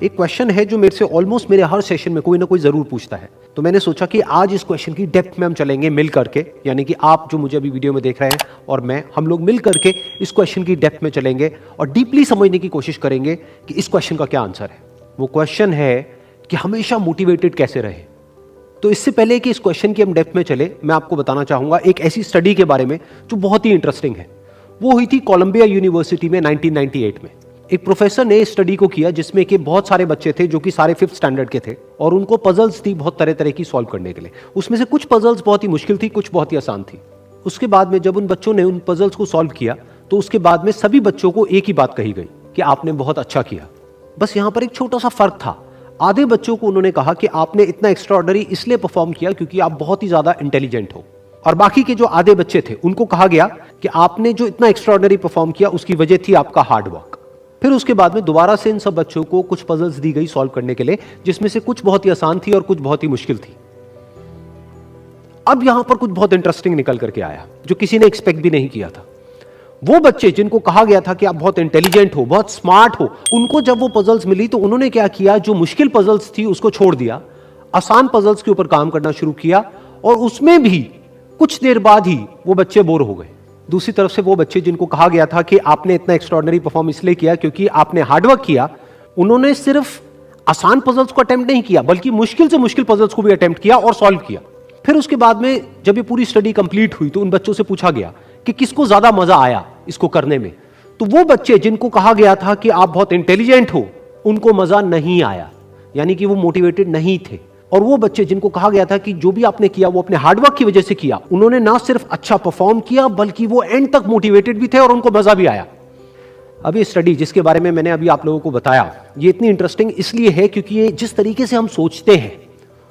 एक क्वेश्चन है जो मेरे से ऑलमोस्ट मेरे हर सेशन में कोई ना कोई जरूर पूछता है, तो मैंने सोचा कि आज इस क्वेश्चन की डेप्थ में हम चलेंगे मिल करके, यानी कि आप जो मुझे अभी वीडियो में देख रहे हैं और मैं, हम लोग मिल करके इस क्वेश्चन की डेप्थ में चलेंगे और डीपली समझने की कोशिश करेंगे कि इस क्वेश्चन का क्या आंसर है। वो क्वेश्चन है कि हमेशा मोटिवेटेड कैसे रहे। तो इससे पहले कि इस क्वेश्चन की हम डेप्थ में चले, मैं आपको बताना चाहूंगा एक ऐसी स्टडी के बारे में जो बहुत ही इंटरेस्टिंग है। वो हुई थी कोलंबिया यूनिवर्सिटी में 1998 में। एक प्रोफेसर ने स्टडी को किया जिसमें कि बहुत सारे बच्चे थे जो कि सारे 5th स्टैंडर्ड के थे और उनको पजल्स थी बहुत तरह तरह की सॉल्व करने के लिए। उसमें से कुछ पजल्स बहुत ही मुश्किल थी, कुछ बहुत ही आसान थी। उसके बाद में जब उन बच्चों ने उन पजल्स को सॉल्व किया तो उसके बाद में सभी बच्चों को एक ही बात कही गई कि आपने बहुत अच्छा किया। बस यहां पर एक छोटा सा फर्क था। आधे बच्चों को उन्होंने कहा कि आपने इतना एक्स्ट्राऑर्डिनरी इसलिए परफॉर्म किया क्योंकि आप बहुत ही ज्यादा इंटेलिजेंट हो, और बाकी के जो आधे बच्चे थे उनको कहा गया कि आपने जो इतना एक्स्ट्राऑर्डिनरी परफॉर्म किया उसकी वजह थी आपका हार्ड वर्क। फिर उसके बाद में दोबारा से इन सब बच्चों को कुछ पजल्स दी गई सॉल्व करने के लिए, जिसमें से कुछ बहुत ही आसान थी और कुछ बहुत ही मुश्किल थी। अब यहां पर कुछ बहुत इंटरेस्टिंग निकल करके आया जो किसी ने एक्सपेक्ट भी नहीं किया था। वो बच्चे जिनको कहा गया था कि आप बहुत इंटेलिजेंट हो, बहुत स्मार्ट हो, उनको जब वो पजल्स मिली तो उन्होंने क्या किया, जो मुश्किल पजल्स थी उसको छोड़ दिया, आसान पजल्स के ऊपर काम करना शुरू किया, और उसमें भी कुछ देर बाद ही वो बच्चे बोर हो गए। दूसरी तरफ से वो बच्चे जिनको कहा गया था कि आपने इतना एक्स्ट्राऑर्डिनरी परफॉर्म इसलिए किया क्योंकि आपने हार्डवर्क किया, उन्होंने सिर्फ आसान पजल्स को अटेम्प्ट नहीं किया बल्कि मुश्किल से मुश्किल पजल्स को भी अटेम्प्ट किया और सॉल्व किया। फिर उसके बाद में जब ये पूरी स्टडी कंप्लीट हुई तो उन बच्चों से पूछा गया कि किसको ज्यादा मजा आया इसको करने में। तो वो बच्चे जिनको कहा गया था कि आप बहुत इंटेलिजेंट हो, उनको मजा नहीं आया, यानी कि वो मोटिवेटेड नहीं थे। और वो बच्चे जिनको कहा गया था कि जो भी आपने किया वो अपने हार्डवर्क की वजह से किया, उन्होंने ना सिर्फ अच्छा परफॉर्म किया बल्कि वो एंड तक मोटिवेटेड भी थे और उनको मजा भी आया। अब ये स्टडी जिसके बारे में मैंने अभी आप लोगों को बताया, ये इतनी इंटरेस्टिंग इसलिए है क्योंकि ये जिस तरीके से हम सोचते हैं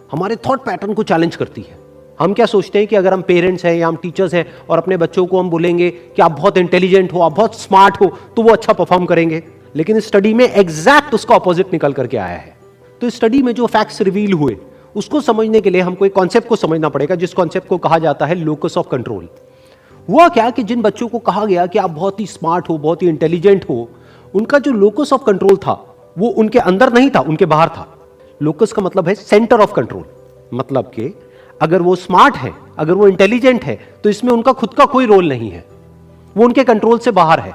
हमारे थॉट पैटर्न को चैलेंज करती है। हम क्या सोचते हैं कि अगर हम पेरेंट्स हैं या हम टीचर्स हैं और अपने बच्चों को हम बोलेंगे कि आप बहुत इंटेलिजेंट हो, आप बहुत स्मार्ट हो, तो वो अच्छा परफॉर्म करेंगे। लेकिन इस स्टडी में एग्जैक्ट उसका ऑपोजिट निकल करके आया है। तो इस स्टडी में जो फैक्ट्स रिवील हुए उसको समझने के लिए हमको एक कॉन्सेप्ट को समझना पड़ेगा, जिस कॉन्सेप्ट को कहा जाता है लोकस ऑफ कंट्रोल। हुआ क्या कि जिन बच्चों को कहा गया कि आप बहुत ही स्मार्ट हो, बहुत ही इंटेलिजेंट हो, उनका जो लोकस ऑफ कंट्रोल था वो उनके अंदर नहीं था, उनके बाहर था। लोकस का मतलब है सेंटर ऑफ कंट्रोल, मतलब कि अगर वो स्मार्ट है, अगर वो इंटेलिजेंट है तो इसमें उनका खुद का कोई रोल नहीं है, वो उनके कंट्रोल से बाहर है।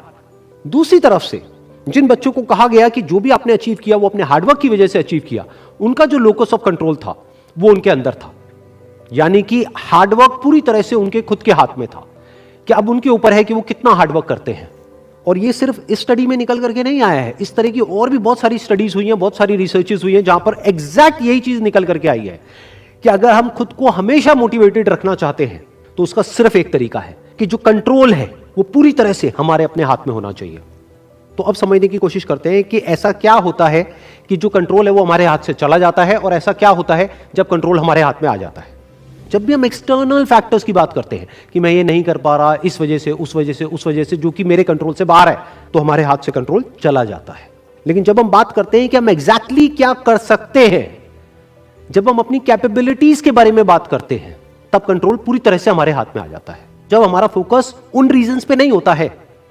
दूसरी तरफ से जिन बच्चों को कहा गया कि जो भी आपने अचीव किया वो अपने हार्डवर्क की वजह से अचीव किया, उनका जो लोकस ऑफ कंट्रोल था वो उनके अंदर था, यानी कि हार्डवर्क पूरी तरह से उनके खुद के हाथ में था कि अब उनके ऊपर है कि वो कितना हार्डवर्क करते हैं। और ये सिर्फ इस स्टडी में निकल करके नहीं आया है, इस तरह की और भी बहुत सारी स्टडीज हुई हैं, बहुत सारी रिसर्चेस हुई हैं जहां पर एग्जैक्ट यही चीज निकल करके आई है कि अगर हम खुद को हमेशा मोटिवेटेड रखना चाहते हैं तो उसका सिर्फ एक तरीका है कि जो कंट्रोल है वो पूरी तरह से हमारे अपने हाथ में होना चाहिए। तो अब समझने की कोशिश करते हैं कि ऐसा क्या होता है कि जो कंट्रोल है वो हमारे हाथ से चला जाता है, और ऐसा क्या होता है जब कंट्रोल हमारे हाथ में आ जाता है। जब भी हम एक्सटर्नल फैक्टर्स की बात करते हैं कि मैं ये नहीं कर पा रहा इस वजह से, उस वजह से, उस वजह से, जो कि मेरे कंट्रोल से बाहर है, तो हमारे हाथ से कंट्रोल चला जाता है। लेकिन जब हम बात करते हैं कि हम एग्जैक्टली क्या कर सकते हैं, जब हम अपनी कैपेबिलिटीज के बारे में बात करते हैं, तब कंट्रोल पूरी तरह से हमारे हाथ में आ जाता है। जब हमारा फोकस उन रीजंस पे नहीं होता है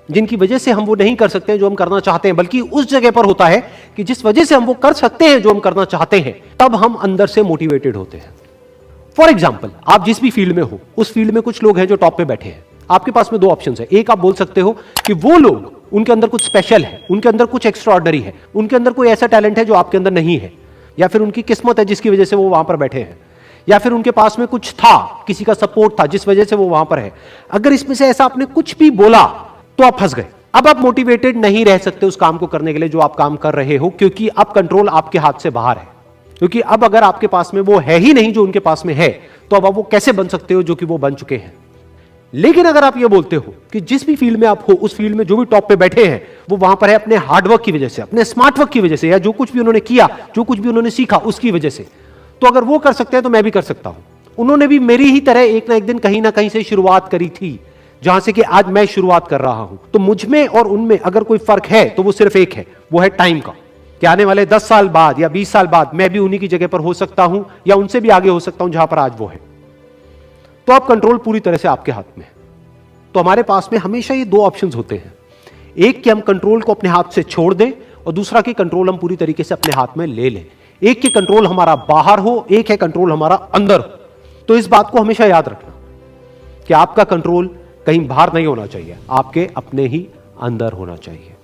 जिनकी वजह से हम वो नहीं कर सकते हैं जो हम करना चाहते हैं, बल्कि उस जगह पर होता है कि जिस वजह से हम वो कर सकते हैं जो हम करना चाहते हैं, तब हम अंदर से मोटिवेटेड होते हैं। फॉर एग्जाम्पल, आप जिस भी फील्ड में हो उस फील्ड में कुछ लोग हैं जो टॉप पे बैठे हैं। आपके पास में दो ऑप्शन है। एक, आप बोल सकते हो कि वो लोग, उनके अंदर कुछ स्पेशल है, उनके अंदर कुछ एक्स्ट्राऑर्डिनरी है, उनके अंदर कोई ऐसा टैलेंट है जो आपके अंदर नहीं है, या फिर उनकी किस्मत है जिसकी वजह से वो वहां पर बैठे हैं, या फिर उनके पास में कुछ था, किसी का सपोर्ट था जिस वजह से वो वहां पर है। अगर इसमें से ऐसा आपने कुछ भी बोला तो आप फंस गए। अब आप मोटिवेटेड नहीं रह सकते उस काम को करने के लिए जो आप काम कर रहे हो, क्योंकि अब कंट्रोल आपके हाथ से बाहर है। क्योंकि अब अगर आपके पास में वो है ही नहीं जो उनके पास में है, तो अब आप वो कैसे बन सकते हो जो कि वो बन चुके हैं। लेकिन अगर आप ये बोलते हो कि जिस भी फील्ड में आप हो उस फील्ड में जो भी टॉप पे बैठे हैं वो वहां पर है अपने हार्डवर्क की वजह से, अपने स्मार्टवर्क की वजह से, या जो कुछ भी उन्होंने किया, जो कुछ भी उन्होंने सीखा उसकी वजह से, तो अगर वो कर सकते हैं तो मैं भी कर सकता हूं। उन्होंने भी मेरी ही तरह एक ना एक दिन कहीं ना कहीं से शुरुआत करी थी, जहां से कि आज मैं शुरुआत कर रहा हूं। तो मुझ में और उनमें अगर कोई फर्क है तो वो सिर्फ एक है, वो है टाइम का, कि आने वाले 10 साल बाद या 20 साल बाद मैं भी उन्हीं की जगह पर हो सकता हूं या उनसे भी आगे हो सकता हूं जहां पर आज वो है। तो अब कंट्रोल पूरी तरह से आपके हाथ में है। तो हमारे पास में हमेशा ये दो ऑप्शंस होते हैं, एक कि हम कंट्रोल को अपने हाथ से छोड़ दें और दूसरा कि कंट्रोल हम पूरी तरीके से अपने हाथ में ले लें। एक के कंट्रोल हमारा बाहर हो, एक है कंट्रोल हमारा अंदर हो। तो इस बात को हमेशा याद रखना कि आपका कंट्रोल कहीं बाहर नहीं होना चाहिए, आपके अपने ही अंदर होना चाहिए।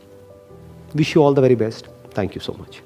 Wish you all the very best. Thank you so much.